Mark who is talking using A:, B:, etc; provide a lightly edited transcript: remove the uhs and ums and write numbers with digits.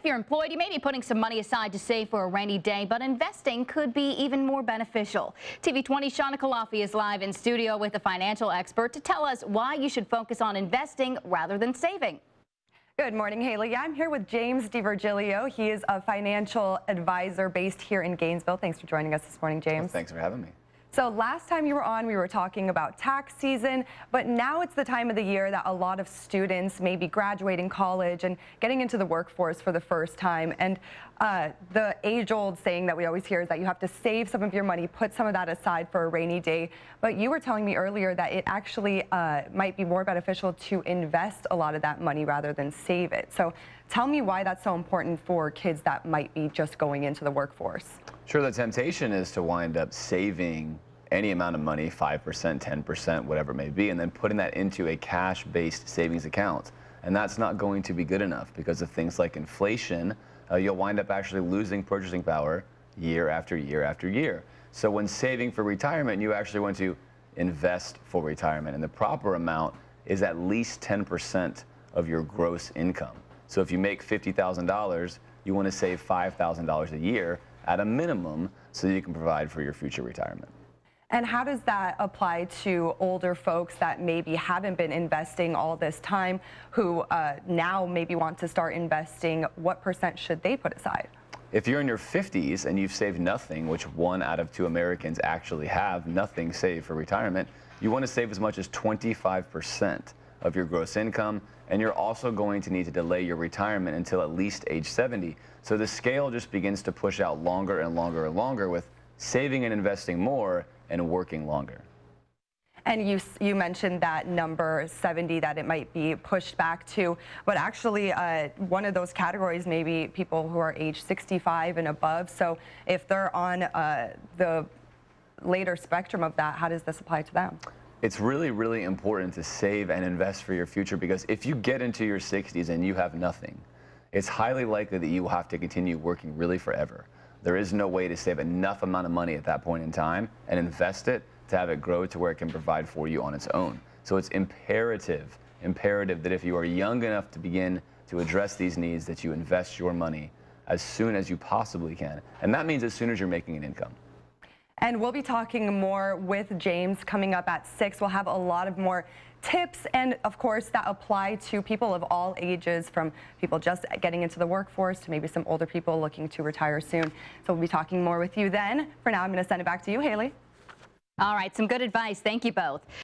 A: If you're employed, you may be putting some money aside to save for a rainy day, but investing could be even more beneficial. TV 20's Shauna Kalafi is live in studio with a financial expert to tell us why you should focus on investing rather than saving.
B: Good morning, Haley. Yeah, I'm here with James Virgilio. He is a financial advisor based here in Gainesville. Thanks for joining us this morning, James.
C: Well, thanks for having me.
B: So last time you were on, we were talking about tax season, but now it's the time of the year that a lot of students may be graduating college and getting into the workforce for the first time. And the age-old saying that we always hear is that you have to save some of your money, put some of that aside for a rainy day. But you were telling me earlier that it actually might be more beneficial to invest a lot of that money rather than save it. So tell me why that's so important for kids that might be just going into the workforce.
C: Sure, the temptation is to wind up saving any amount of money, 5%, 10%, whatever it may be, and then putting that into a cash-based savings account. And that's not going to be good enough because of things like inflation. You'll wind up actually losing purchasing power year after year after year. So when saving for retirement, you actually want to invest for retirement. And the proper amount is at least 10% of your gross income. So if you make $50,000, you want to save $5,000 a year at a minimum so you can provide for your future retirement.
B: And how does that apply to older folks that maybe haven't been investing all this time, who now maybe want to start investing? What percent should they put aside?
C: If you're in your 50s and you've saved nothing, which 1 out of 2 Americans actually have nothing saved for retirement, you want to save as much as 25% of your gross income, and you're also going to need to delay your retirement until at least age 70. So the scale just begins to push out longer and longer and longer with saving and investing more and working longer.
B: And you mentioned that number 70 that it might be pushed back to, but actually one of those categories may be people who are age 65 and above. So if they're on the later spectrum of that, how does this apply to them?
C: It's really, really important to save and invest for your future, because if you get into your 60s and you have nothing, it's highly likely that you will have to continue working really forever. There is no way to save enough amount of money at that point in time and invest it to have it grow to where it can provide for you on its own. So it's imperative that if you are young enough to begin to address these needs, that you invest your money as soon as you possibly can. And that means as soon as you're making an income.
B: And we'll be talking more with James coming up at 6. We'll have a lot of more tips, and of course that apply to people of all ages, from people just getting into the workforce to maybe some older people looking to retire soon. So we'll be talking more with you then. For now, I'm going to send it back to you, Haley.
A: All right, some good advice. Thank you both.